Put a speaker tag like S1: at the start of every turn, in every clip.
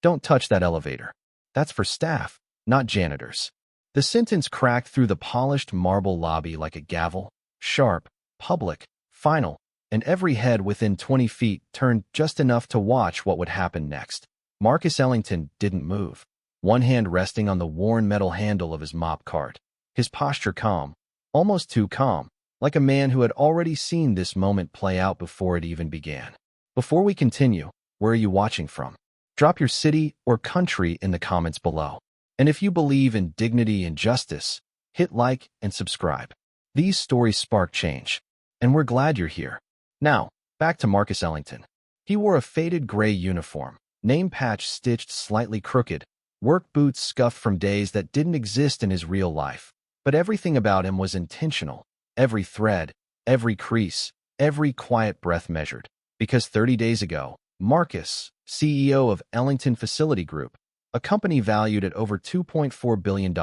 S1: Don't touch that elevator. That's for staff, not janitors. The sentence cracked through the polished marble lobby like a gavel, sharp, public, final, and every head within 20 feet turned just enough to watch what would happen next. Marcus Ellington didn't move, one hand resting on the worn metal handle of his mop cart, his posture calm, almost too calm, like a man who had already seen this moment play out before it even began. Before we continue, where are you watching from? Drop your city or country in the comments below. And if you believe in dignity and justice, hit like and subscribe. These stories spark change, and we're glad you're here. Now, back to Marcus Ellington. He wore a faded gray uniform, name patch stitched slightly crooked, work boots scuffed from days that didn't exist in his real life. But everything about him was intentional. Every thread, every crease, every quiet breath measured. Because 30 days ago, Marcus, CEO of Ellington Facility Group, a company valued at over $2.4 billion,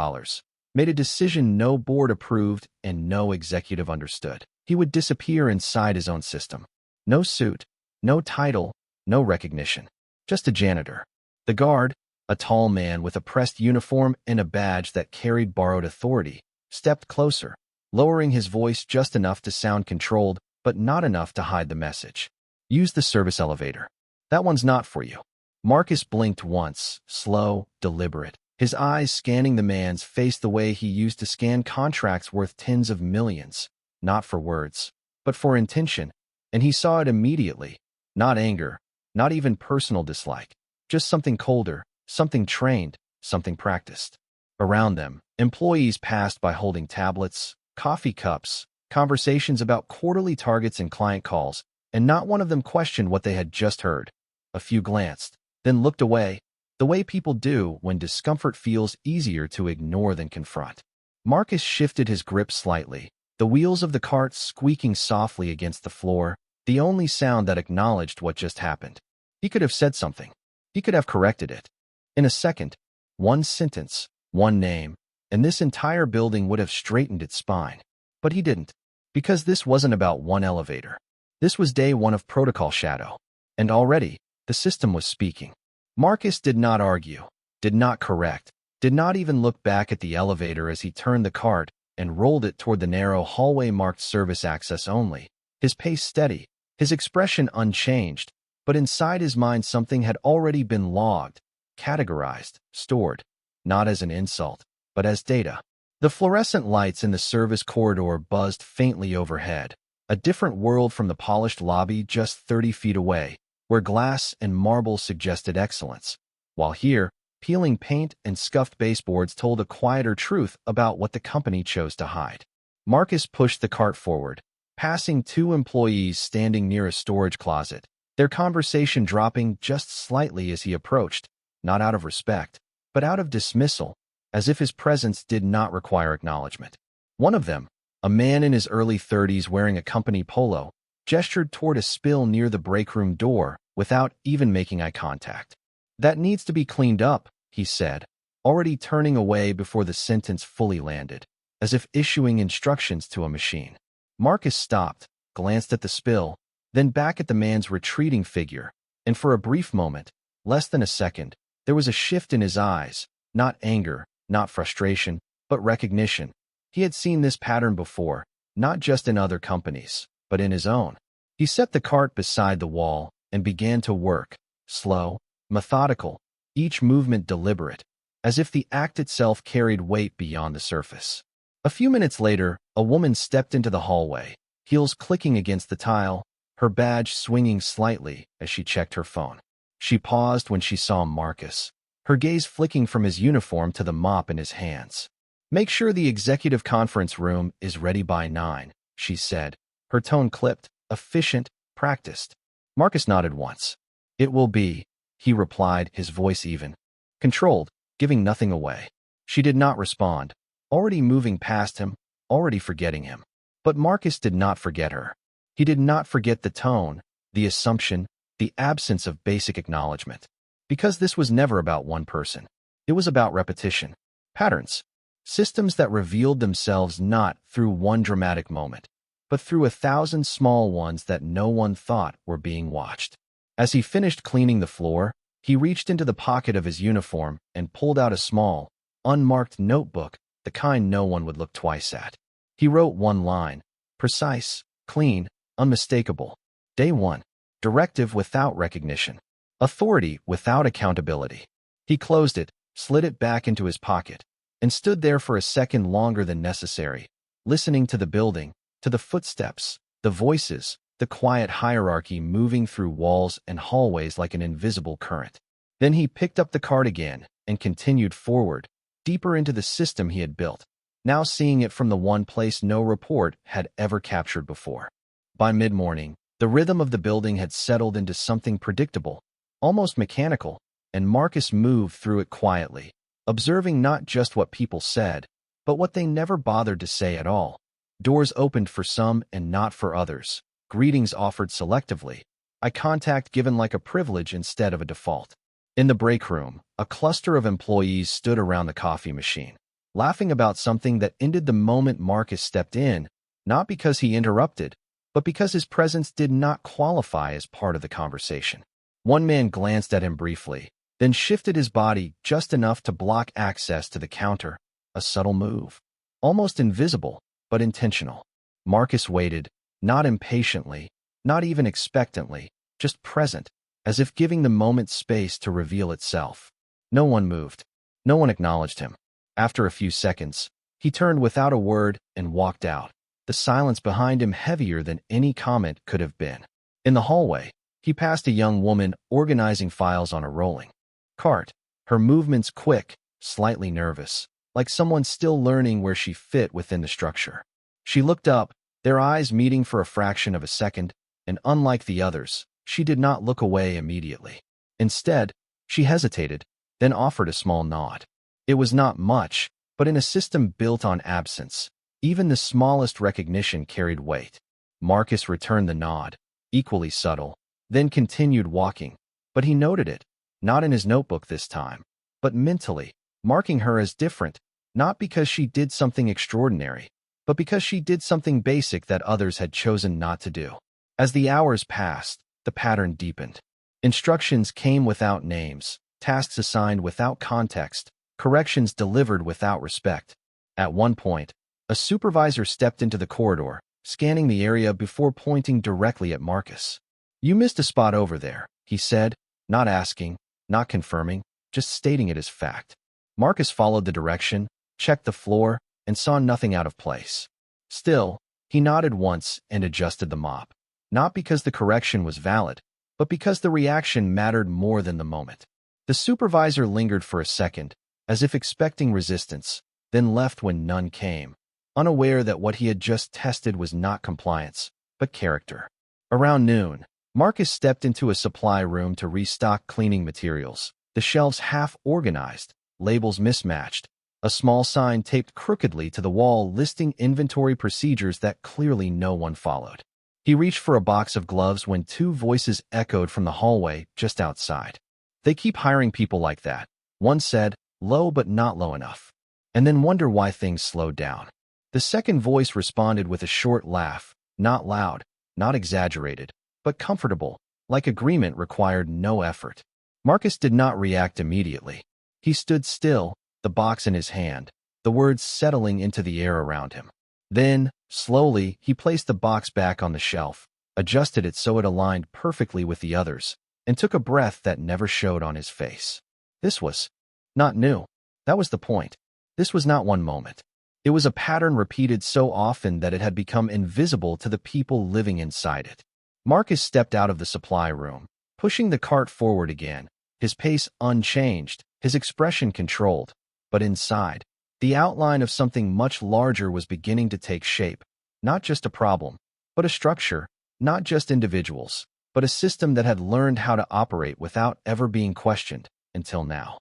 S1: made a decision no board approved and no executive understood. He would disappear inside his own system. No suit, no title, no recognition. Just a janitor. The guard, a tall man with a pressed uniform and a badge that carried borrowed authority, stepped closer, lowering his voice just enough to sound controlled, but not enough to hide the message. Use the service elevator. That one's not for you. Marcus blinked once, slow, deliberate, his eyes scanning the man's face the way he used to scan contracts worth tens of millions, not for words, but for intention, and he saw it immediately. Not anger, not even personal dislike, just something colder, something trained, something practiced. Around them, employees passed by holding tablets, coffee cups, conversations about quarterly targets and client calls, and not one of them questioned what they had just heard. A few glanced, then looked away, the way people do when discomfort feels easier to ignore than confront. Marcus shifted his grip slightly, the wheels of the cart squeaking softly against the floor, the only sound that acknowledged what just happened. He could have said something. He could have corrected it. In a second, one sentence, one name, and this entire building would have straightened its spine. But he didn't, because this wasn't about one elevator. This was day one of Protocol Shadow, and already, the system was speaking. Marcus did not argue, did not correct, did not even look back at the elevator as he turned the cart and rolled it toward the narrow hallway marked service access only, his pace steady, his expression unchanged, but inside his mind something had already been logged, categorized, stored, not as an insult, but as data. The fluorescent lights in the service corridor buzzed faintly overhead, a different world from the polished lobby just 30 feet away, where glass and marble suggested excellence, while here, peeling paint and scuffed baseboards told a quieter truth about what the company chose to hide. Marcus pushed the cart forward, passing two employees standing near a storage closet, their conversation dropping just slightly as he approached, not out of respect, but out of dismissal, as if his presence did not require acknowledgement. One of them, a man in his early 30s wearing a company polo, gestured toward a spill near the break room door without even making eye contact. "That needs to be cleaned up," he said, already turning away before the sentence fully landed, as if issuing instructions to a machine. Marcus stopped, glanced at the spill, then back at the man's retreating figure, and for a brief moment, less than a second, there was a shift in his eyes, not anger, not frustration, but recognition. He had seen this pattern before, not just in other companies, but in his own. He set the cart beside the wall and began to work, slow, methodical, each movement deliberate, as if the act itself carried weight beyond the surface. A few minutes later, a woman stepped into the hallway, heels clicking against the tile, her badge swinging slightly as she checked her phone. She paused when she saw Marcus, her gaze flicking from his uniform to the mop in his hands. "Make sure the executive conference room is ready by 9, she said, her tone clipped, efficient, practiced. Marcus nodded once. "It will be," he replied, his voice even, controlled, giving nothing away. She did not respond, already moving past him, already forgetting him. But Marcus did not forget her. He did not forget the tone, the assumption, the absence of basic acknowledgement. Because this was never about one person. It was about repetition, patterns, systems that revealed themselves not through one dramatic moment, but through 1,000 small ones that no one thought were being watched. As he finished cleaning the floor, He reached into the pocket of his uniform and pulled out a small, unmarked notebook, the kind no one would look twice at. He wrote one line, precise, clean, unmistakable. Day 1. Directive without recognition. Authority without accountability. He closed it, slid it back into his pocket, and stood there for a second longer than necessary, listening to the building, to the footsteps, the voices, the quiet hierarchy moving through walls and hallways like an invisible current. Then he picked up the card again and continued forward, deeper into the system he had built, now seeing it from the one place no report had ever captured before. By mid-morning, the rhythm of the building had settled into something predictable, almost mechanical, and Marcus moved through it quietly, observing not just what people said, but what they never bothered to say at all. Doors opened for some and not for others. Greetings offered selectively. Eye contact given like a privilege instead of a default. In the break room, a cluster of employees stood around the coffee machine, laughing about something that ended the moment Marcus stepped in, not because he interrupted, but because his presence did not qualify as part of the conversation. One man glanced at him briefly, then shifted his body just enough to block access to the counter, a subtle move. Almost invisible, but intentional. Marcus waited, not impatiently, not even expectantly, just present, as if giving the moment space to reveal itself. No one moved. No one acknowledged him. After a few seconds, he turned without a word and walked out, the silence behind him heavier than any comment could have been. In the hallway, he passed a young woman organizing files on a rolling cart, her movements quick, slightly nervous, like someone still learning where she fit within the structure. She looked up, their eyes meeting for a fraction of a second, and unlike the others, she did not look away immediately. Instead, she hesitated, then offered a small nod. It was not much, but in a system built on absence, even the smallest recognition carried weight. Marcus returned the nod, equally subtle, then continued walking, but he noted it, not in his notebook this time, but mentally, marking her as different, not because she did something extraordinary, but because she did something basic that others had chosen not to do. As the hours passed, the pattern deepened. Instructions came without names, tasks assigned without context, corrections delivered without respect. At one point, a supervisor stepped into the corridor, scanning the area before pointing directly at Marcus. "You missed a spot over there," he said, not asking, not confirming, just stating it as fact. Marcus followed the direction, checked the floor, and saw nothing out of place. Still, he nodded once and adjusted the mop. Not because the correction was valid, but because the reaction mattered more than the moment. The supervisor lingered for a second, as if expecting resistance, then left when none came, unaware that what he had just tested was not compliance, but character. Around noon, Marcus stepped into a supply room to restock cleaning materials, the shelves half-organized, labels mismatched, a small sign taped crookedly to the wall listing inventory procedures that clearly no one followed. He reached for a box of gloves when two voices echoed from the hallway just outside. "They keep hiring people like that," one said, low but not low enough, "and then wonder why things slowed down." The second voice responded with a short laugh, not loud, not exaggerated, but comfortable, like agreement required no effort. Marcus did not react immediately. He stood still, the box in his hand, the words settling into the air around him. Then, slowly, he placed the box back on the shelf, adjusted it so it aligned perfectly with the others, and took a breath that never showed on his face. This was not new. That was the point. This was not one moment. It was a pattern repeated so often that it had become invisible to the people living inside it. Marcus stepped out of the supply room, pushing the cart forward again, his pace unchanged, his expression controlled. But inside, the outline of something much larger was beginning to take shape. Not just a problem, but a structure, not just individuals, but a system that had learned how to operate without ever being questioned, until now.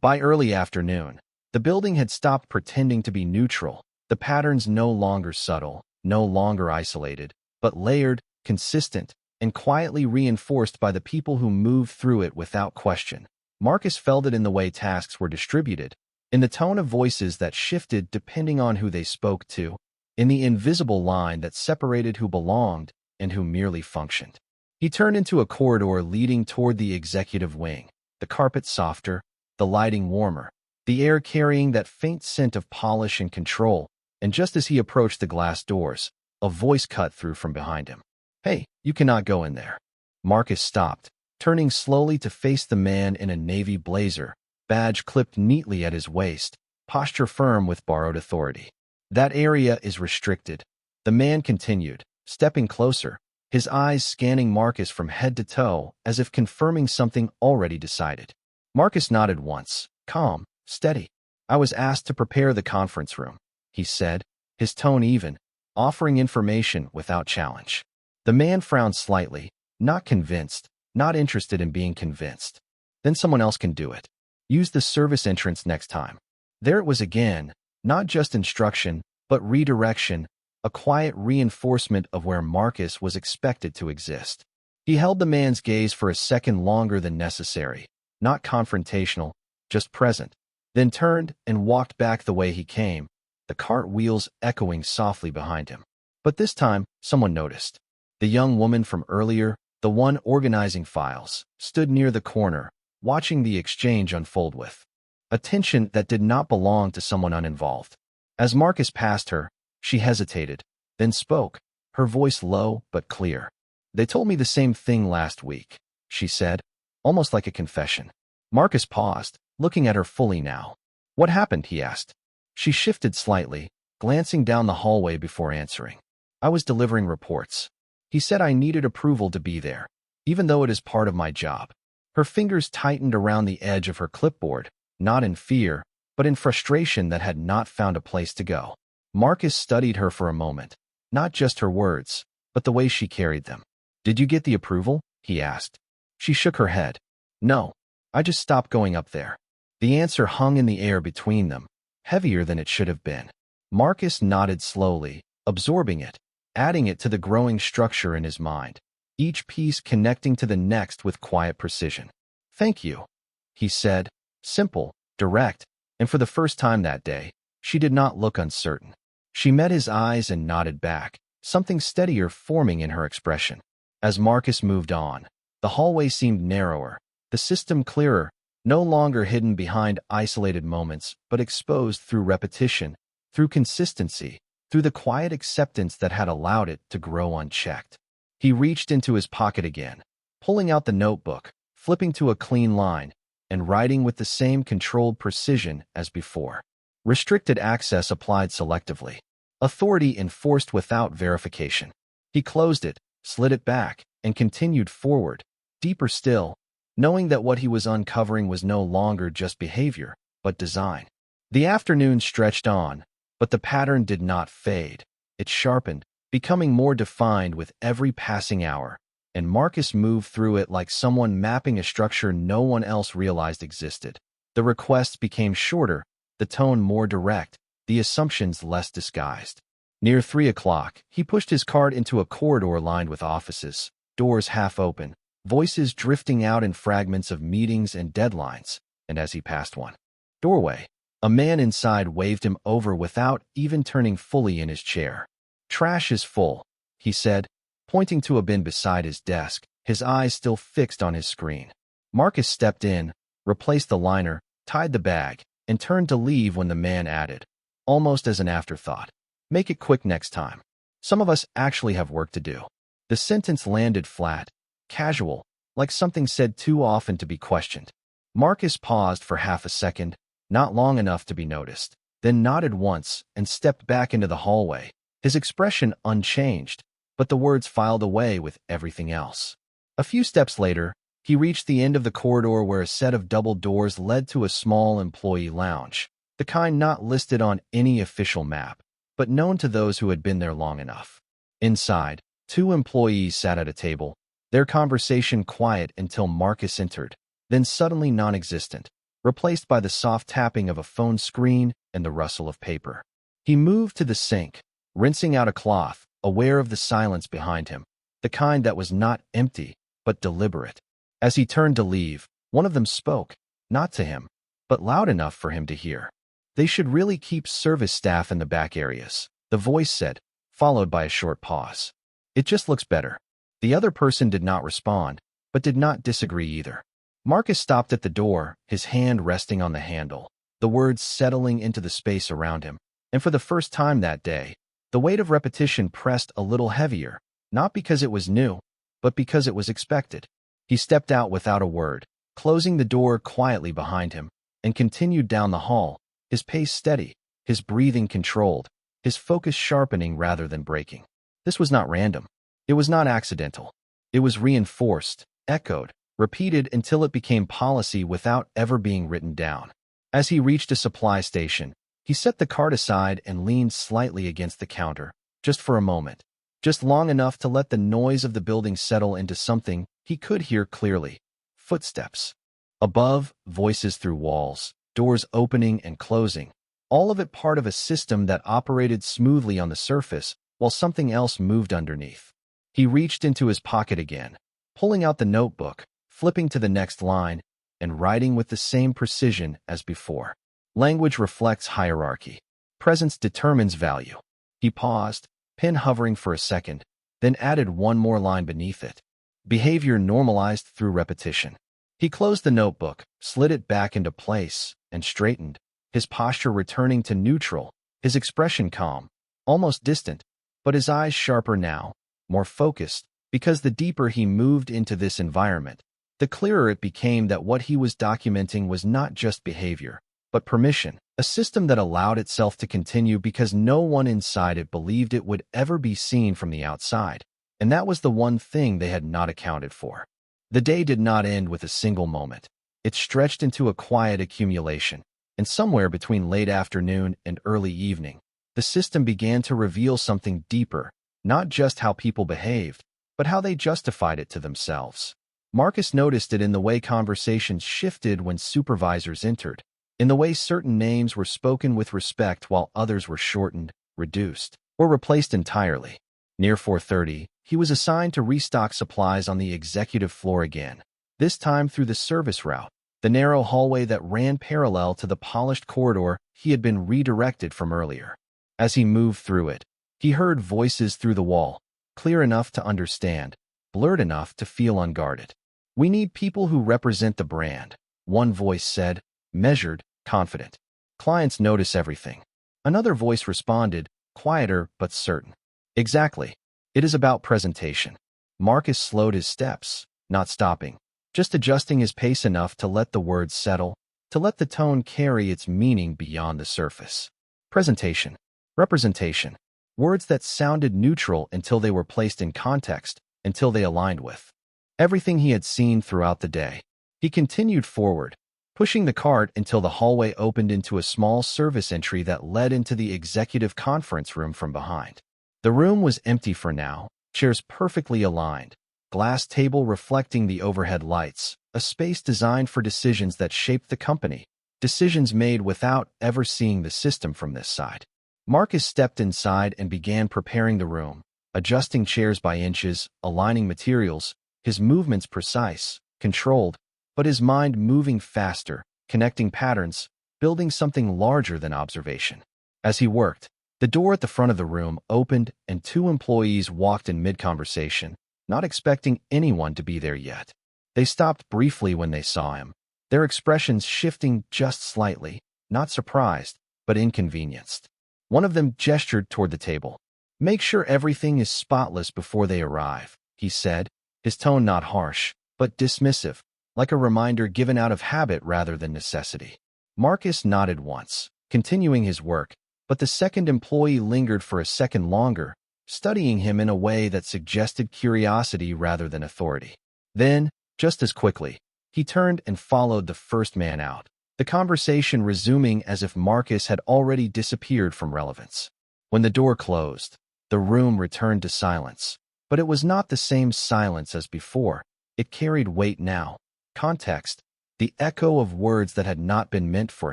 S1: By early afternoon, the building had stopped pretending to be neutral, the patterns no longer subtle, no longer isolated, but layered, consistent, and quietly reinforced by the people who moved through it without question. Marcus felt it in the way tasks were distributed, in the tone of voices that shifted depending on who they spoke to, in the invisible line that separated who belonged and who merely functioned. He turned into a corridor leading toward the executive wing, the carpet softer, the lighting warmer, the air carrying that faint scent of polish and control, and just as he approached the glass doors, a voice cut through from behind him. "Hey, you cannot go in there." Marcus stopped, turning slowly to face the man in a navy blazer, badge clipped neatly at his waist, posture firm with borrowed authority. "That area is restricted," the man continued, stepping closer, his eyes scanning Marcus from head to toe as if confirming something already decided. Marcus nodded once, calm, steady. "I was asked to prepare the conference room," he said, his tone even, offering information without challenge. The man frowned slightly, not convinced, not interested in being convinced. "Then someone else can do it. Use the service entrance next time." There it was again, not just instruction, but redirection, a quiet reinforcement of where Marcus was expected to exist. He held the man's gaze for a second longer than necessary, not confrontational, just present, then turned and walked back the way he came, the cart wheels echoing softly behind him. But this time, someone noticed. The young woman from earlier, the one organizing files, stood near the corner, watching the exchange unfold with attention that did not belong to someone uninvolved. As Marcus passed her, she hesitated, then spoke, her voice low but clear. "They told me the same thing last week," she said, almost like a confession. Marcus paused, looking at her fully now. "What happened?" he asked. She shifted slightly, glancing down the hallway before answering. "I was delivering reports. He said I needed approval to be there, even though it is part of my job." Her fingers tightened around the edge of her clipboard, not in fear, but in frustration that had not found a place to go. Marcus studied her for a moment, not just her words, but the way she carried them. "Did you get the approval?" he asked. She shook her head. "No, I just stopped going up there." The answer hung in the air between them, heavier than it should have been. Marcus nodded slowly, absorbing it, adding it to the growing structure in his mind, each piece connecting to the next with quiet precision. "Thank you," he said, simple, direct, and for the first time that day, she did not look uncertain. She met his eyes and nodded back, something steadier forming in her expression. As Marcus moved on, the hallway seemed narrower, the system clearer, no longer hidden behind isolated moments, but exposed through repetition, through consistency, through the quiet acceptance that had allowed it to grow unchecked. He reached into his pocket again, pulling out the notebook, flipping to a clean line, and writing with the same controlled precision as before. Restricted access applied selectively. Authority enforced without verification. He closed it, slid it back, and continued forward, deeper still, knowing that what he was uncovering was no longer just behavior, but design. The afternoon stretched on, but the pattern did not fade. It sharpened, becoming more defined with every passing hour, and Marcus moved through it like someone mapping a structure no one else realized existed. The requests became shorter, the tone more direct, the assumptions less disguised. Near 3 o'clock, he pushed his cart into a corridor lined with offices, doors half open, voices drifting out in fragments of meetings and deadlines, and as he passed one doorway, a man inside waved him over without even turning fully in his chair. "Trash is full," he said, pointing to a bin beside his desk, his eyes still fixed on his screen. Marcus stepped in, replaced the liner, tied the bag, and turned to leave when the man added, almost as an afterthought, "Make it quick next time. Some of us actually have work to do." The sentence landed flat, casual, like something said too often to be questioned. Marcus paused for half a second, not long enough to be noticed, then nodded once and stepped back into the hallway, his expression unchanged, but the words filed away with everything else. A few steps later, he reached the end of the corridor where a set of double doors led to a small employee lounge, the kind not listed on any official map, but known to those who had been there long enough. Inside, 2 employees sat at a table, their conversation quiet until Marcus entered, then suddenly non-existent, replaced by the soft tapping of a phone screen and the rustle of paper. He moved to the sink, rinsing out a cloth, aware of the silence behind him, the kind that was not empty, but deliberate. As he turned to leave, one of them spoke, not to him, but loud enough for him to hear. "They should really keep service staff in the back areas," the voice said, followed by a short pause. "It just looks better." The other person did not respond, but did not disagree either. Marcus stopped at the door, his hand resting on the handle, the words settling into the space around him. And for the first time that day, the weight of repetition pressed a little heavier, not because it was new, but because it was expected. He stepped out without a word, closing the door quietly behind him, and continued down the hall, his pace steady, his breathing controlled, his focus sharpening rather than breaking. This was not random. It was not accidental. It was reinforced, echoed, repeated until it became policy without ever being written down. As he reached a supply station, he set the cart aside and leaned slightly against the counter, just for a moment, just long enough to let the noise of the building settle into something he could hear clearly. Footsteps. Above, voices through walls, doors opening and closing, all of it part of a system that operated smoothly on the surface while something else moved underneath. He reached into his pocket again, pulling out the notebook, flipping to the next line, and writing with the same precision as before. Language reflects hierarchy. Presence determines value. He paused, pen hovering for a second, then added one more line beneath it. Behavior normalized through repetition. He closed the notebook, slid it back into place, and straightened, his posture returning to neutral, his expression calm, almost distant, but his eyes sharper now, more focused, because the deeper he moved into this environment, the clearer it became that what he was documenting was not just behavior, but permission, a system that allowed itself to continue because no one inside it believed it would ever be seen from the outside. And that was the one thing they had not accounted for. The day did not end with a single moment. It stretched into a quiet accumulation, and somewhere between late afternoon and early evening, the system began to reveal something deeper, not just how people behaved, but how they justified it to themselves. Marcus noticed it in the way conversations shifted when supervisors entered, in the way certain names were spoken with respect while others were shortened, reduced, or replaced entirely. Near 4:30, he was assigned to restock supplies on the executive floor again, this time through the service route, the narrow hallway that ran parallel to the polished corridor he had been redirected from earlier. As he moved through it, he heard voices through the wall, clear enough to understand, blurred enough to feel unguarded. "We need people who represent the brand," one voice said, measured, confident. "Clients notice everything." Another voice responded, quieter but certain. "Exactly. It is about presentation." Marcus slowed his steps, not stopping, just adjusting his pace enough to let the words settle, to let the tone carry its meaning beyond the surface. Presentation. Representation. Words that sounded neutral until they were placed in context, until they aligned with everything he had seen throughout the day. He continued forward, pushing the cart until the hallway opened into a small service entry that led into the executive conference room from behind. The room was empty for now, chairs perfectly aligned, glass table reflecting the overhead lights, a space designed for decisions that shaped the company, decisions made without ever seeing the system from this side. Marcus stepped inside and began preparing the room, adjusting chairs by inches, aligning materials, his movements precise, controlled, but his mind moving faster, connecting patterns, building something larger than observation. As he worked, the door at the front of the room opened and two employees walked in mid-conversation, not expecting anyone to be there yet. They stopped briefly when they saw him, their expressions shifting just slightly, not surprised, but inconvenienced. One of them gestured toward the table. "Make sure everything is spotless before they arrive," he said, his tone not harsh, but dismissive, like a reminder given out of habit rather than necessity. Marcus nodded once, continuing his work, but the second employee lingered for a second longer, studying him in a way that suggested curiosity rather than authority. Then, just as quickly, he turned and followed the first man out, the conversation resuming as if Marcus had already disappeared from relevance. When the door closed, the room returned to silence, but it was not the same silence as before. It carried weight now, context, the echo of words that had not been meant for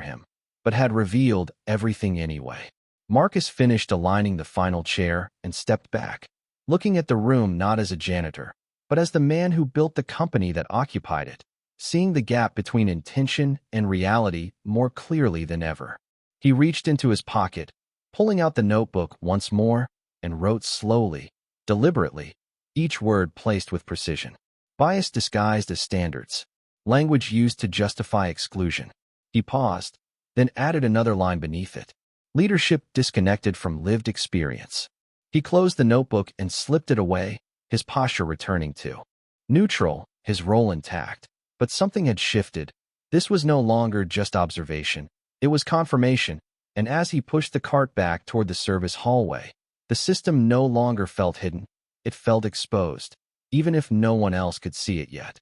S1: him, but had revealed everything anyway. Marcus finished aligning the final chair and stepped back, looking at the room not as a janitor, but as the man who built the company that occupied it, seeing the gap between intention and reality more clearly than ever. He reached into his pocket, pulling out the notebook once more, and wrote slowly, deliberately, each word placed with precision. Bias disguised as standards. language used to justify exclusion. He paused, then added another line beneath it. Leadership disconnected from lived experience. He closed the notebook and slipped it away, his posture returning to neutral, his role intact. But something had shifted. This was no longer just observation. It was confirmation, and as he pushed the cart back toward the service hallway, the system no longer felt hidden. It felt exposed, even if no one else could see it yet.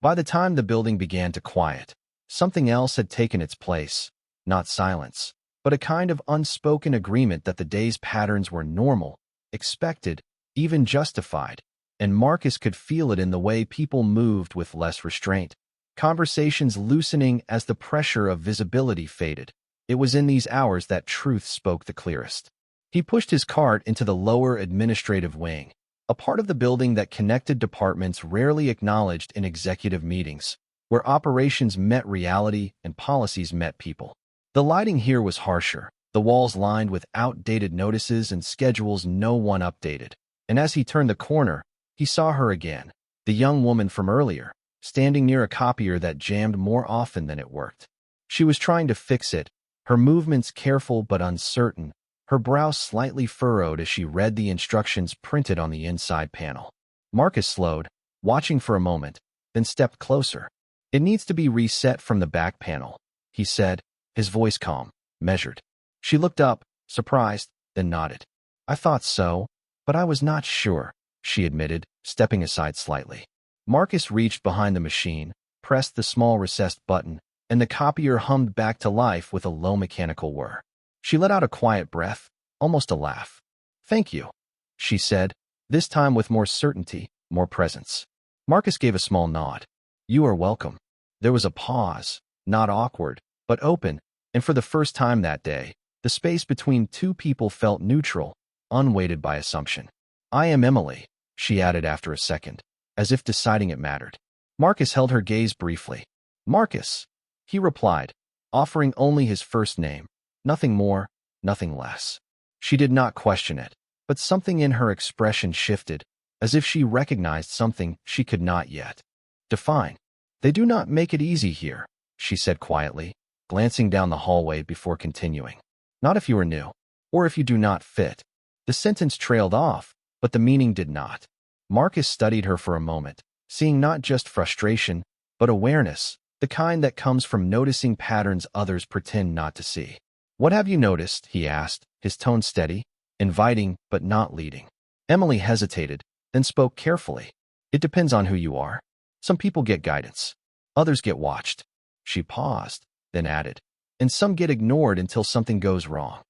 S1: By the time the building began to quiet, something else had taken its place. Not silence, but a kind of unspoken agreement that the day's patterns were normal, expected, even justified, and Marcus could feel it in the way people moved with less restraint. Conversations loosening as the pressure of visibility faded. It was in these hours that truth spoke the clearest. He pushed his cart into the lower administrative wing, a part of the building that connected departments rarely acknowledged in executive meetings, where operations met reality and policies met people. The lighting here was harsher, the walls lined with outdated notices and schedules no one updated. And as he turned the corner, he saw her again, the young woman from earlier, standing near a copier that jammed more often than it worked. She was trying to fix it, her movements careful but uncertain, her brow slightly furrowed as she read the instructions printed on the inside panel. Marcus slowed, watching for a moment, then stepped closer. "It needs to be reset from the back panel," he said, his voice calm, measured. She looked up, surprised, then nodded. "I thought so, but I was not sure," she admitted, stepping aside slightly. Marcus reached behind the machine, pressed the small recessed button, and the copier hummed back to life with a low mechanical whir. She let out a quiet breath, almost a laugh. "Thank you," she said, this time with more certainty, more presence. Marcus gave a small nod. "You are welcome." There was a pause, not awkward, but open, and for the first time that day, the space between two people felt neutral, unweighted by assumption. "I am Emily," she added after a second, as if deciding it mattered. Marcus held her gaze briefly. "Marcus," he replied, offering only his first name, nothing more, nothing less. She did not question it, but something in her expression shifted, as if she recognized something she could not yet define. "They do not make it easy here," she said quietly, glancing down the hallway before continuing. "Not if you are new, or if you do not fit." The sentence trailed off, but the meaning did not. Marcus studied her for a moment, seeing not just frustration, but awareness, the kind that comes from noticing patterns others pretend not to see. "What have you noticed?" he asked, his tone steady, inviting but not leading. Emily hesitated, then spoke carefully. "It depends on who you are. Some people get guidance. Others get watched." She paused, then added, "And some get ignored until something goes wrong."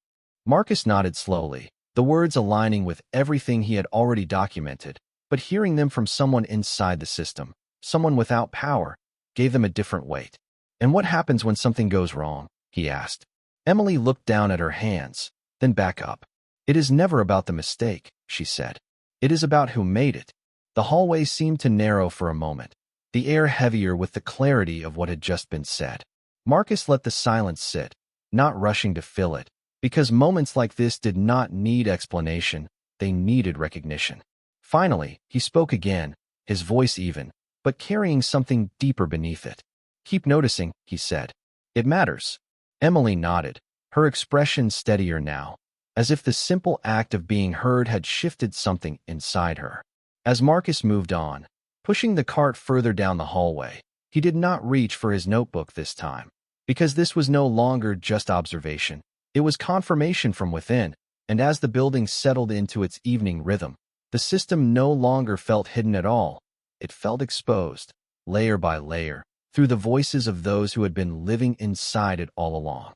S1: Marcus nodded slowly, the words aligning with everything he had already documented, but hearing them from someone inside the system, someone without power, gave them a different weight. "And what happens when something goes wrong?" he asked. Emily looked down at her hands, then back up. "It is never about the mistake," she said. "It is about who made it." The hallway seemed to narrow for a moment, the air heavier with the clarity of what had just been said. Marcus let the silence sit, not rushing to fill it, because moments like this did not need explanation, they needed recognition. Finally, he spoke again, his voice even, but carrying something deeper beneath it. "Keep noticing," he said. "It matters." Emily nodded, her expression steadier now, as if the simple act of being heard had shifted something inside her. As Marcus moved on, pushing the cart further down the hallway, he did not reach for his notebook this time, because this was no longer just observation. It was confirmation from within, and as the building settled into its evening rhythm, the system no longer felt hidden at all. It felt exposed, layer by layer, through the voices of those who had been living inside it all along.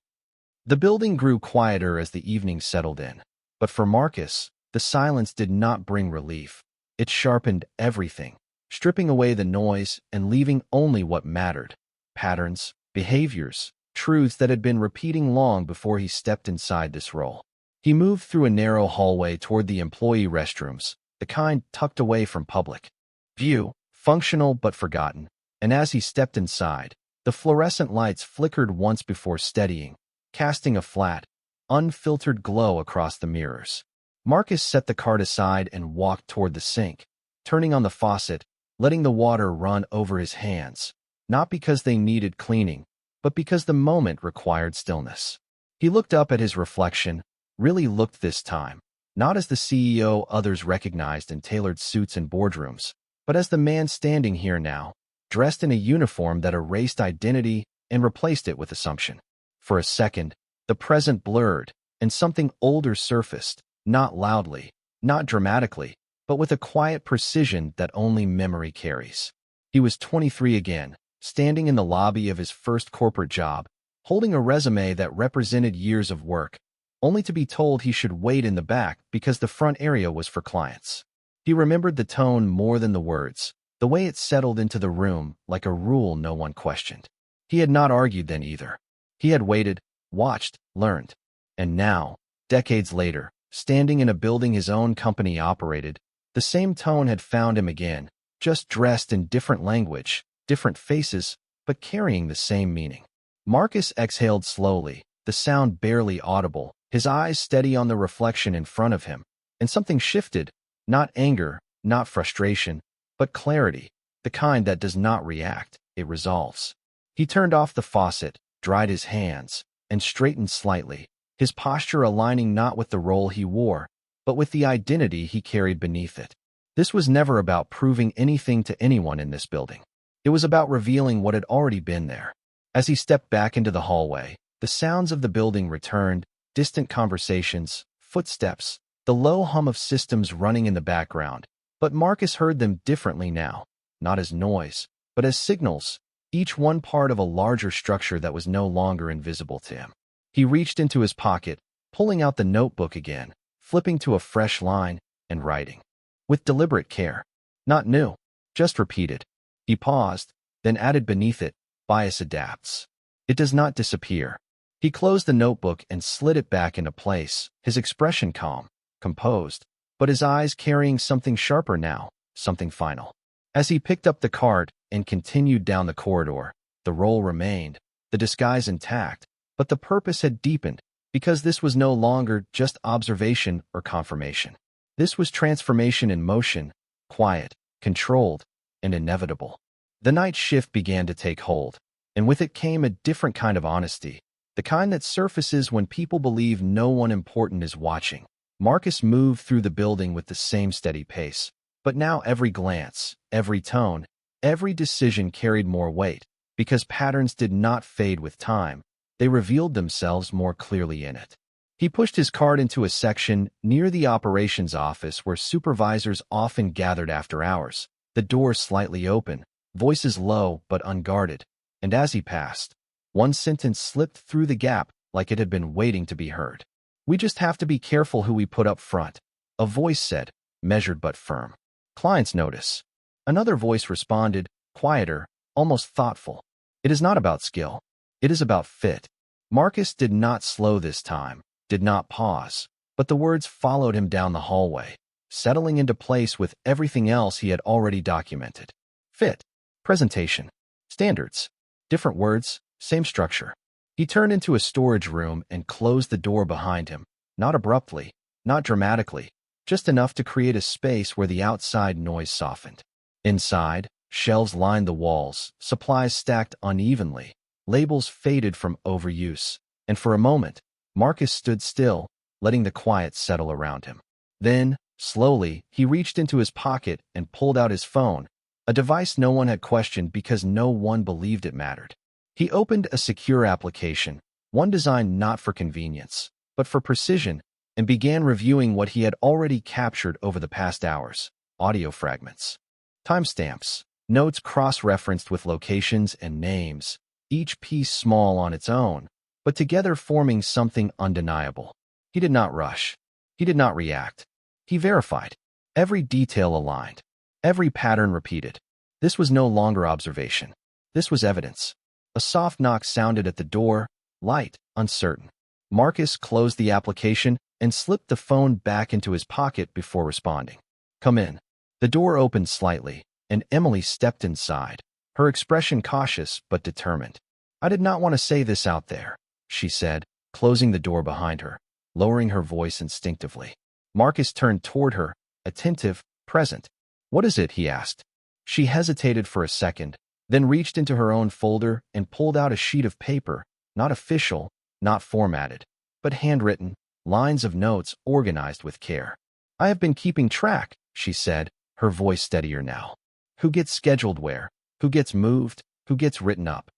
S1: The building grew quieter as the evening settled in, but for Marcus, the silence did not bring relief. It sharpened everything, stripping away the noise and leaving only what mattered: patterns, behaviors, truths that had been repeating long before he stepped inside this role. He moved through a narrow hallway toward the employee restrooms, the kind tucked away from public view, functional but forgotten, and as he stepped inside, the fluorescent lights flickered once before steadying, casting a flat, unfiltered glow across the mirrors. Marcus set the cart aside and walked toward the sink, turning on the faucet, letting the water run over his hands. not because they needed cleaning, but because the moment required stillness. He looked up at his reflection, really looked this time, not as the CEO others recognized in tailored suits and boardrooms, but as the man standing here now, dressed in a uniform that erased identity and replaced it with assumption. For a second, the present blurred, and something older surfaced, not loudly, not dramatically, but with a quiet precision that only memory carries. He was 23 again, standing in the lobby of his first corporate job, holding a resume that represented years of work, only to be told he should wait in the back because the front area was for clients. He remembered the tone more than the words, the way it settled into the room like a rule no one questioned. He had not argued then either. He had waited, watched, learned. And now, decades later, standing in a building his own company operated, the same tone had found him again, just dressed in different language, different faces, but carrying the same meaning. Marcus exhaled slowly, the sound barely audible, his eyes steady on the reflection in front of him, and something shifted, not anger, not frustration, but clarity, the kind that does not react, it resolves. He turned off the faucet, dried his hands, and straightened slightly, his posture aligning not with the role he wore, but with the identity he carried beneath it. This was never about proving anything to anyone in this building. It was about revealing what had already been there. As he stepped back into the hallway, the sounds of the building returned, distant conversations, footsteps, the low hum of systems running in the background. But Marcus heard them differently now, not as noise, but as signals, each one part of a larger structure that was no longer invisible to him. He reached into his pocket, pulling out the notebook again, flipping to a fresh line, and writing. With deliberate care. Not new, just repeated. He paused, then added beneath it, bias adapts. It does not disappear. He closed the notebook and slid it back into place, his expression calm, composed, but his eyes carrying something sharper now, something final. As he picked up the card and continued down the corridor, the role remained, the disguise intact, but the purpose had deepened, because this was no longer just observation or confirmation. This was transformation in motion, quiet, controlled, and inevitable. The night shift began to take hold, and with it came a different kind of honesty, the kind that surfaces when people believe no one important is watching. Marcus moved through the building with the same steady pace, but now every glance, every tone, every decision carried more weight, because patterns did not fade with time, they revealed themselves more clearly in it. He pushed his card into a section near the operations office where supervisors often gathered after hours, the door slightly open, voices low but unguarded, and as he passed, one sentence slipped through the gap like it had been waiting to be heard. "We just have to be careful who we put up front," a voice said, measured but firm. "Clients notice." Another voice responded, quieter, almost thoughtful. "It is not about skill. It is about fit." Marcus did not slow this time, did not pause, but the words followed him down the hallway, settling into place with everything else he had already documented. Fit, presentation, standards, different words, same structure. He turned into a storage room and closed the door behind him, not abruptly, not dramatically, just enough to create a space where the outside noise softened. Inside, shelves lined the walls, supplies stacked unevenly, labels faded from overuse, and for a moment, Marcus stood still, letting the quiet settle around him. Then, slowly, he reached into his pocket and pulled out his phone, a device no one had questioned because no one believed it mattered. He opened a secure application, one designed not for convenience, but for precision, and began reviewing what he had already captured over the past hours: audio fragments, timestamps, notes cross-referenced with locations and names, each piece small on its own, but together forming something undeniable. He did not rush. He did not react. He verified. Every detail aligned. Every pattern repeated. This was no longer observation. This was evidence. A soft knock sounded at the door, light, uncertain. Marcus closed the application and slipped the phone back into his pocket before responding. "Come in." The door opened slightly, and Emily stepped inside, her expression cautious but determined. "I did not want to say this out there," she said, closing the door behind her, lowering her voice instinctively. Marcus turned toward her, attentive, present. "What is it?" he asked. She hesitated for a second, then reached into her own folder and pulled out a sheet of paper, not official, not formatted, but handwritten, lines of notes organized with care. I have been keeping track, she said, her voice steadier now. Who gets scheduled where? Who gets moved? Who gets written up?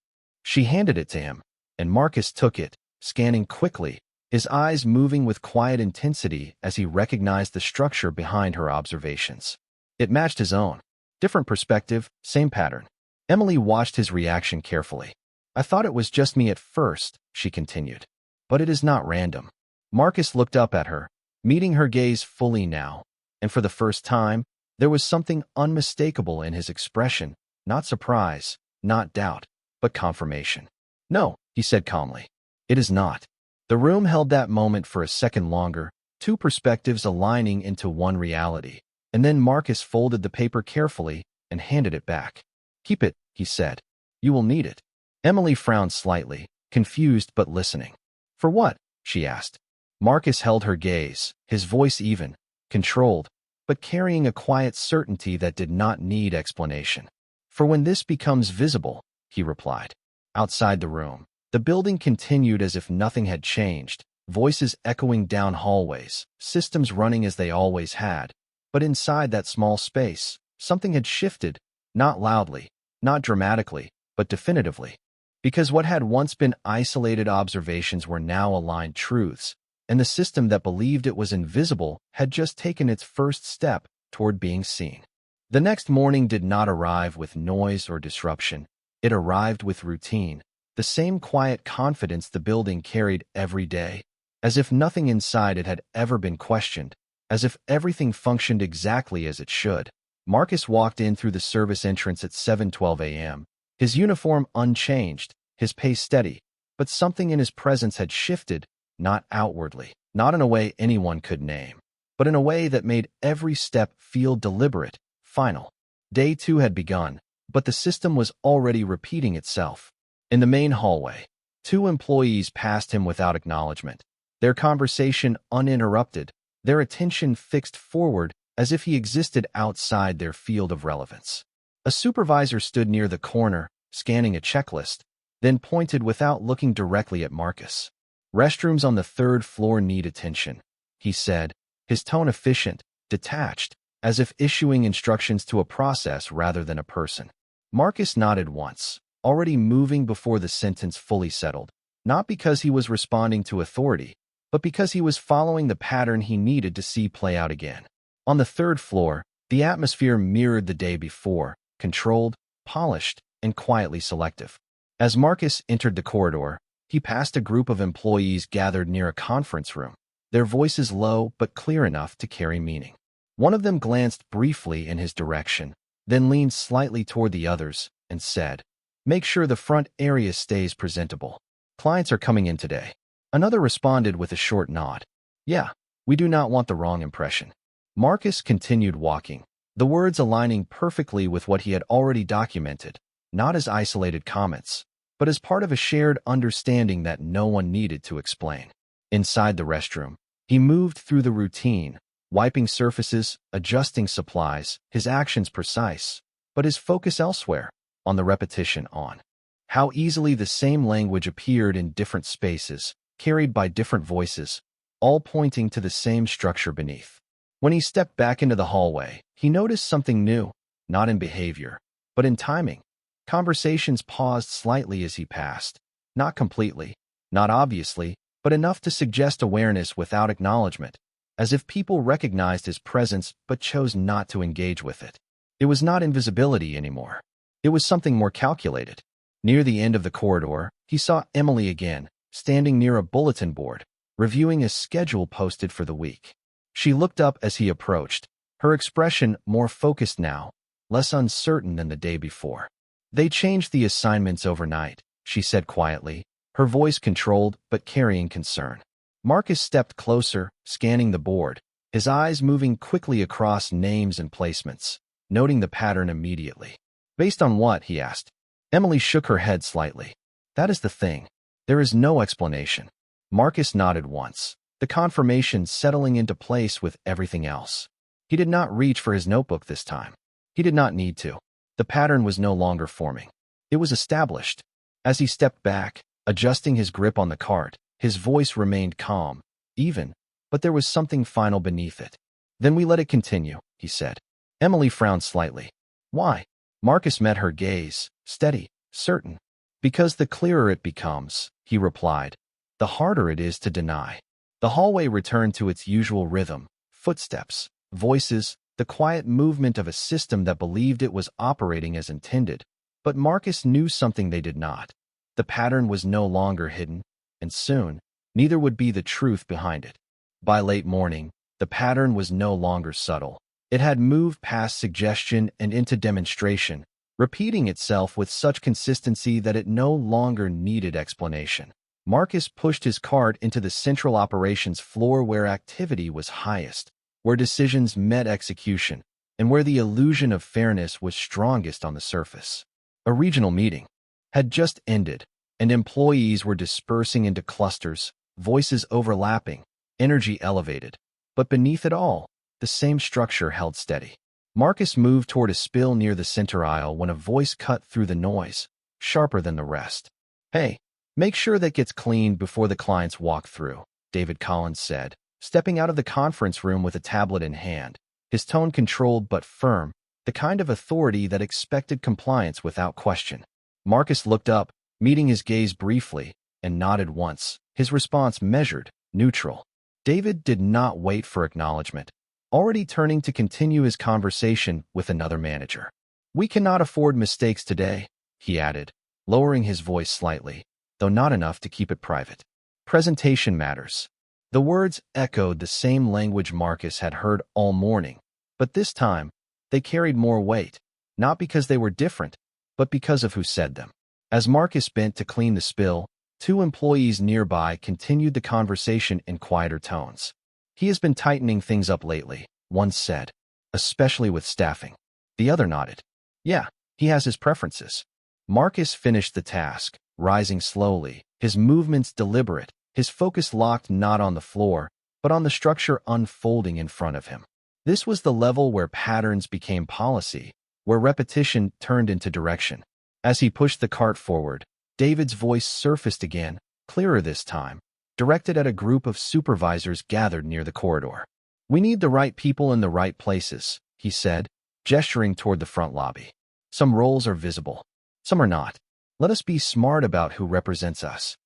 S1: She handed it to him, and Marcus took it, scanning quickly, his eyes moving with quiet intensity as he recognized the structure behind her observations. It matched his own. Different perspective, same pattern. Emily watched his reaction carefully. I thought it was just me at first, she continued. But it is not random. Marcus looked up at her, meeting her gaze fully now, and for the first time, there was something unmistakable in his expression, not surprise, not doubt, but confirmation. No, he said calmly. It is not. The room held that moment for a second longer, two perspectives aligning into one reality, and then Marcus folded the paper carefully and handed it back. Keep it, he said. You will need it. Emily frowned slightly, confused but listening. For what? She asked. Marcus held her gaze, his voice even, controlled, but carrying a quiet certainty that did not need explanation. For when this becomes visible, he replied. Outside the room, the building continued as if nothing had changed, voices echoing down hallways, systems running as they always had. But inside that small space, something had shifted, not loudly, not dramatically, but definitively. Because what had once been isolated observations were now aligned truths, and the system that believed it was invisible had just taken its first step toward being seen. The next morning did not arrive with noise or disruption. It arrived with routine, the same quiet confidence the building carried every day, as if nothing inside it had ever been questioned, as if everything functioned exactly as it should. Marcus walked in through the service entrance at 7:12 a.m., his uniform unchanged, his pace steady, but something in his presence had shifted, not outwardly, not in a way anyone could name, but in a way that made every step feel deliberate, final. Day 2 had begun, but the system was already repeating itself. In the main hallway, 2 employees passed him without acknowledgement, their conversation uninterrupted, their attention fixed forward as if he existed outside their field of relevance. A supervisor stood near the corner, scanning a checklist, then pointed without looking directly at Marcus. Restrooms on the 3rd floor need attention, he said, his tone efficient, detached, as if issuing instructions to a process rather than a person. Marcus nodded once, already moving before the sentence fully settled, not because he was responding to authority, but because he was following the pattern he needed to see play out again. On the 3rd floor, the atmosphere mirrored the day before, controlled, polished, and quietly selective. As Marcus entered the corridor, he passed a group of employees gathered near a conference room, their voices low but clear enough to carry meaning. One of them glanced briefly in his direction, then leaned slightly toward the others and said, "Make sure the front area stays presentable. Clients are coming in today." Another responded with a short nod. "Yeah, we do not want the wrong impression." Marcus continued walking, the words aligning perfectly with what he had already documented, not as isolated comments, but as part of a shared understanding that no one needed to explain. Inside the restroom, he moved through the routine, wiping surfaces, adjusting supplies, his actions precise, but his focus elsewhere, on the repetition on. How easily the same language appeared in different spaces, carried by different voices, all pointing to the same structure beneath. When he stepped back into the hallway, he noticed something new, not in behavior, but in timing. Conversations paused slightly as he passed, not completely, not obviously, but enough to suggest awareness without acknowledgement, as if people recognized his presence but chose not to engage with it. It was not invisibility anymore. It was something more calculated. Near the end of the corridor, he saw Emily again, standing near a bulletin board, reviewing a schedule posted for the week. She looked up as he approached, her expression more focused now, less uncertain than the day before. "They changed the assignments overnight," she said quietly, her voice controlled but carrying concern. Marcus stepped closer, scanning the board, his eyes moving quickly across names and placements, noting the pattern immediately. "Based on what?" he asked. Emily shook her head slightly. "That is the thing. There is no explanation." Marcus nodded once, the confirmation settling into place with everything else. He did not reach for his notebook this time. He did not need to. The pattern was no longer forming. It was established. As he stepped back, adjusting his grip on the cart, his voice remained calm, even, but there was something final beneath it. Then we let it continue, he said. Emily frowned slightly. Why? Marcus met her gaze, steady, certain. Because the clearer it becomes, he replied, the harder it is to deny. The hallway returned to its usual rhythm, footsteps, voices, the quiet movement of a system that believed it was operating as intended. But Marcus knew something they did not. The pattern was no longer hidden, and soon, neither would be the truth behind it. By late morning, the pattern was no longer subtle. It had moved past suggestion and into demonstration, repeating itself with such consistency that it no longer needed explanation. Marcus pushed his cart into the central operations floor where activity was highest, where decisions met execution, and where the illusion of fairness was strongest on the surface. A regional meeting had just ended, and employees were dispersing into clusters, voices overlapping, energy elevated. But beneath it all, the same structure held steady. Marcus moved toward a spill near the center aisle when a voice cut through the noise, sharper than the rest. Hey, make sure that gets cleaned before the clients walk through, David Collins said, stepping out of the conference room with a tablet in hand, his tone controlled but firm, the kind of authority that expected compliance without question. Marcus looked up, meeting his gaze briefly, and nodded once, his response measured, neutral. David did not wait for acknowledgement, already turning to continue his conversation with another manager. We cannot afford mistakes today, he added, lowering his voice slightly, though not enough to keep it private. Presentation matters. The words echoed the same language Marcus had heard all morning, but this time, they carried more weight, not because they were different, but because of who said them. As Marcus bent to clean the spill, two employees nearby continued the conversation in quieter tones. He has been tightening things up lately, one said, especially with staffing. The other nodded. Yeah, he has his preferences. Marcus finished the task, rising slowly, his movements deliberate, his focus locked not on the floor, but on the structure unfolding in front of him. This was the level where patterns became policy, where repetition turned into direction. As he pushed the cart forward, David's voice surfaced again, clearer this time, directed at a group of supervisors gathered near the corridor. We need the right people in the right places, he said, gesturing toward the front lobby. Some roles are visible, some are not. Let us be smart about who represents us.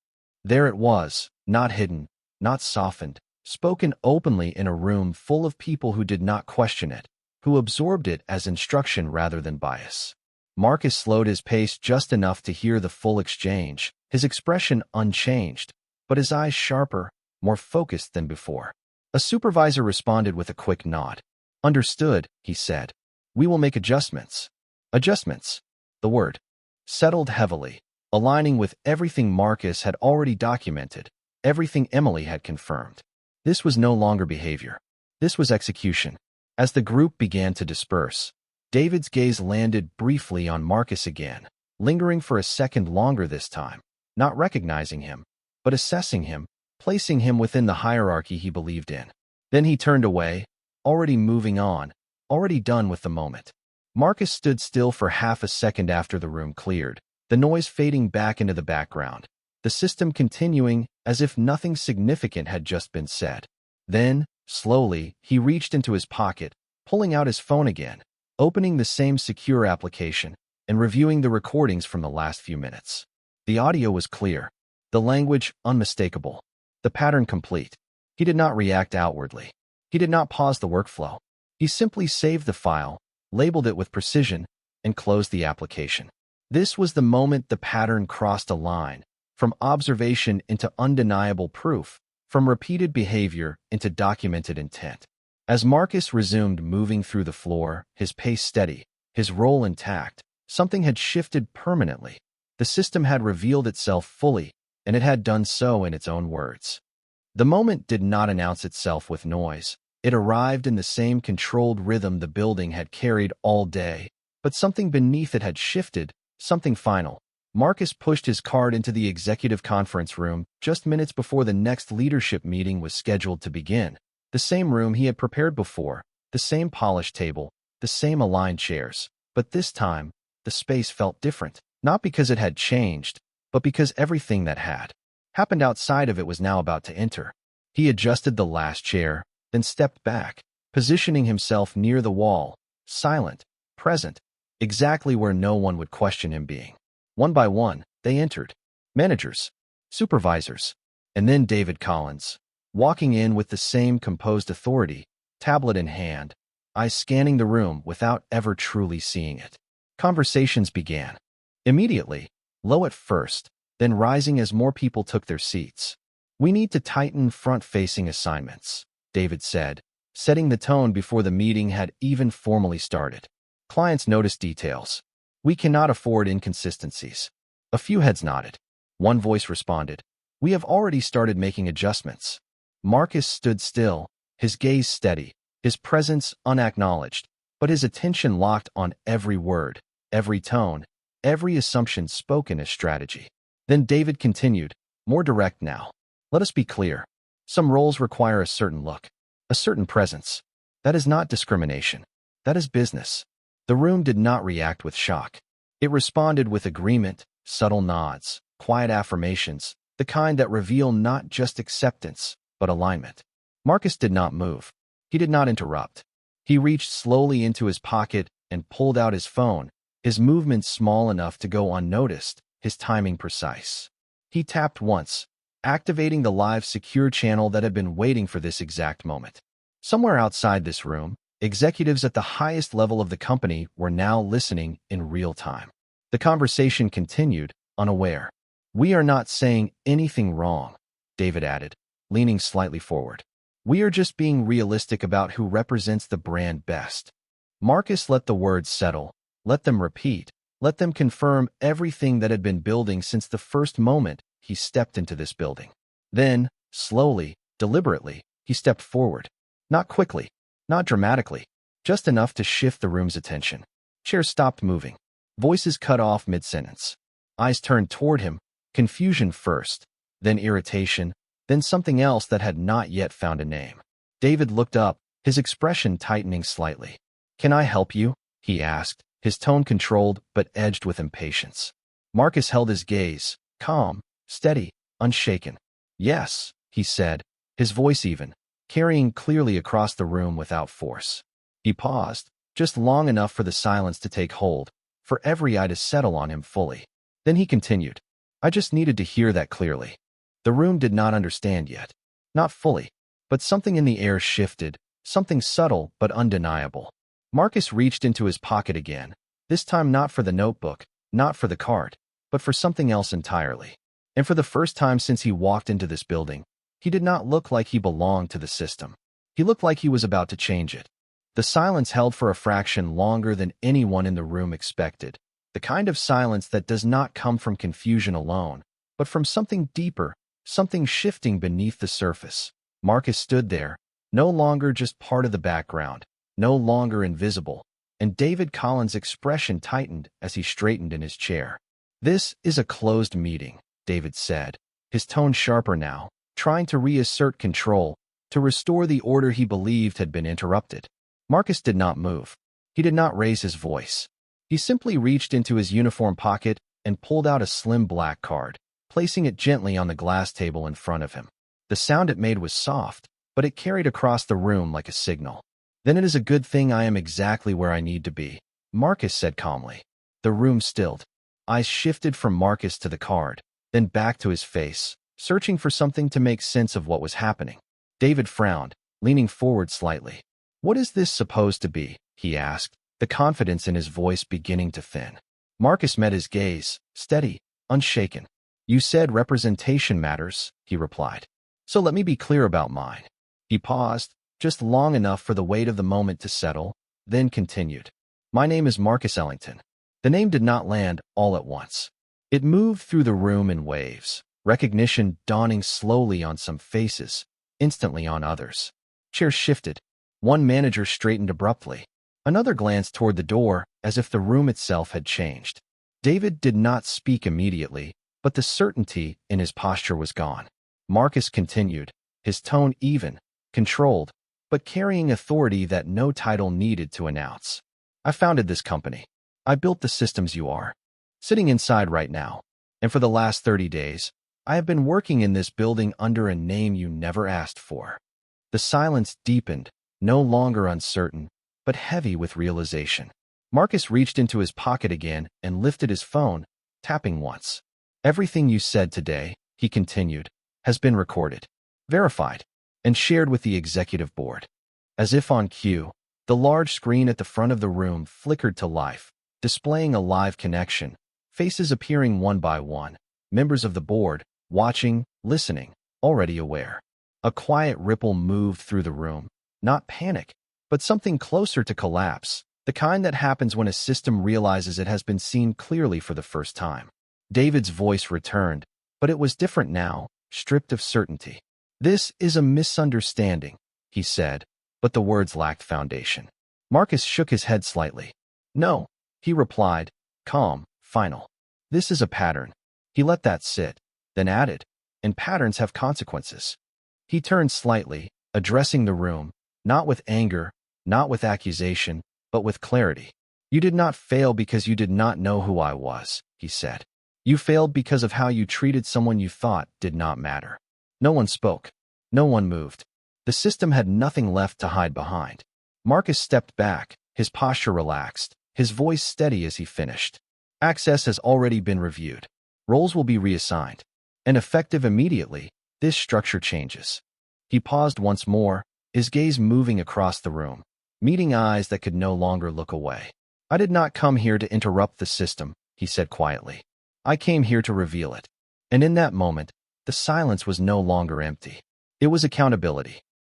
S1: There it was, not hidden, not softened, spoken openly in a room full of people who did not question it, who absorbed it as instruction rather than bias. Marcus slowed his pace just enough to hear the full exchange, his expression unchanged, but his eyes sharper, more focused than before. A supervisor responded with a quick nod. Understood, he said. We will make adjustments. Adjustments. The word settled heavily, aligning with everything Marcus had already documented, everything Emily had confirmed. This was no longer behavior. This was execution. As the group began to disperse, David's gaze landed briefly on Marcus again, lingering for a second longer this time, not recognizing him, but assessing him, placing him within the hierarchy he believed in. Then he turned away, already moving on, already done with the moment. Marcus stood still for half a second after the room cleared, the noise fading back into the background, the system continuing as if nothing significant had just been said. Then, slowly, he reached into his pocket, pulling out his phone again, opening the same secure application, and reviewing the recordings from the last few minutes. The audio was clear, the language unmistakable, the pattern complete. He did not react outwardly. He did not pause the workflow. He simply saved the file, labeled it with precision, and closed the application. This was the moment the pattern crossed a line, from observation into undeniable proof, from repeated behavior into documented intent. As Marcus resumed moving through the floor, his pace steady, his role intact, something had shifted permanently. The system had revealed itself fully, and it had done so in its own words. The moment did not announce itself with noise. It arrived in the same controlled rhythm the building had carried all day, but something beneath it had shifted, something final. Marcus pushed his cart into the executive conference room just minutes before the next leadership meeting was scheduled to begin. The same room he had prepared before, the same polished table, the same aligned chairs. But this time, the space felt different. Not because it had changed, but because everything that had happened outside of it was now about to enter. He adjusted the last chair, then stepped back, positioning himself near the wall, silent, present, exactly where no one would question him being. One by one, they entered. Managers, supervisors, and then David Collins, walking in with the same composed authority, tablet in hand, eyes scanning the room without ever truly seeing it. Conversations began. Immediately, low at first, then rising as more people took their seats. "We need to tighten front-facing assignments," David said, setting the tone before the meeting had even formally started. Clients noticed details. "We cannot afford inconsistencies." A few heads nodded. One voice responded, "We have already started making adjustments." Marcus stood still, his gaze steady, his presence unacknowledged, but his attention locked on every word, every tone, every assumption spoken as strategy. Then David continued, more direct now. "Let us be clear. Some roles require a certain look, a certain presence. That is not discrimination. That is business." The room did not react with shock. It responded with agreement, subtle nods, quiet affirmations, the kind that reveal not just acceptance, but alignment. Marcus did not move. He did not interrupt. He reached slowly into his pocket and pulled out his phone, his movements small enough to go unnoticed, his timing precise. He tapped once, activating the live secure channel that had been waiting for this exact moment. Somewhere outside this room, executives at the highest level of the company were now listening in real time. The conversation continued, unaware. "We are not saying anything wrong," David added, leaning slightly forward. "We are just being realistic about who represents the brand best." Marcus let the words settle, let them repeat, let them confirm everything that had been building since the first moment he stepped into this building. Then, slowly, deliberately, he stepped forward. Not quickly, not dramatically, just enough to shift the room's attention. Chairs stopped moving. Voices cut off mid-sentence. Eyes turned toward him, confusion first, then irritation, then something else that had not yet found a name. David looked up, his expression tightening slightly. "Can I help you?" he asked, his tone controlled but edged with impatience. Marcus held his gaze, calm, steady, unshaken. "Yes," he said, his voice even, carrying clearly across the room without force. He paused, just long enough for the silence to take hold, for every eye to settle on him fully. Then he continued, "I just needed to hear that clearly." The room did not understand yet. Not fully, but something in the air shifted, something subtle but undeniable. Marcus reached into his pocket again, this time not for the notebook, not for the card, but for something else entirely. And for the first time since he walked into this building, he did not look like he belonged to the system. He looked like he was about to change it. The silence held for a fraction longer than anyone in the room expected, the kind of silence that does not come from confusion alone, but from something deeper, something shifting beneath the surface. Marcus stood there, no longer just part of the background, no longer invisible, and David Collins' expression tightened as he straightened in his chair. "This is a closed meeting," David said, his tone sharper now, trying to reassert control, to restore the order he believed had been interrupted. Marcus did not move. He did not raise his voice. He simply reached into his uniform pocket and pulled out a slim black card, placing it gently on the glass table in front of him. The sound it made was soft, but it carried across the room like a signal. "Then it is a good thing I am exactly where I need to be," Marcus said calmly. The room stilled. Eyes shifted from Marcus to the card, then back to his face, searching for something to make sense of what was happening. David frowned, leaning forward slightly. "What is this supposed to be?" he asked, the confidence in his voice beginning to thin. Marcus met his gaze, steady, unshaken. "You said representation matters," he replied. "So let me be clear about mine." He paused, just long enough for the weight of the moment to settle, then continued. "My name is Marcus Ellington." The name did not land all at once. It moved through the room in waves, recognition dawning slowly on some faces, instantly on others. Chairs shifted. One manager straightened abruptly. Another glanced toward the door, as if the room itself had changed. David did not speak immediately, but the certainty in his posture was gone. Marcus continued, his tone even, controlled, but carrying authority that no title needed to announce. "I founded this company. I built the systems you are sitting inside right now. And for the last 30 days, I have been working in this building under a name you never asked for. The silence deepened, no longer uncertain, but heavy with realization. Marcus reached into his pocket again and lifted his phone, tapping once. Everything you said today, he continued, has been recorded, verified, and shared with the executive board. As if on cue, the large screen at the front of the room flickered to life, displaying a live connection, faces appearing one by one, members of the board, watching, listening, already aware. A quiet ripple moved through the room, not panic, but something closer to collapse, the kind that happens when a system realizes it has been seen clearly for the first time. David's voice returned, but it was different now, stripped of certainty. "This is a misunderstanding," he said, but the words lacked foundation. Marcus shook his head slightly. "No," he replied, calm, final. "This is a pattern." He let that sit, then added, "And patterns have consequences." He turned slightly, addressing the room, not with anger, not with accusation, but with clarity. "You did not fail because you did not know who I was," he said. "You failed because of how you treated someone you thought did not matter." No one spoke. No one moved. The system had nothing left to hide behind. Marcus stepped back, his posture relaxed, his voice steady as he finished. "Access has already been reviewed. Roles will be reassigned. And effective immediately, this structure changes." He paused once more, his gaze moving across the room, meeting eyes that could no longer look away. "I did not come here to interrupt the system," he said quietly. "I came here to reveal it." And in that moment, the silence was no longer empty. It was accountability.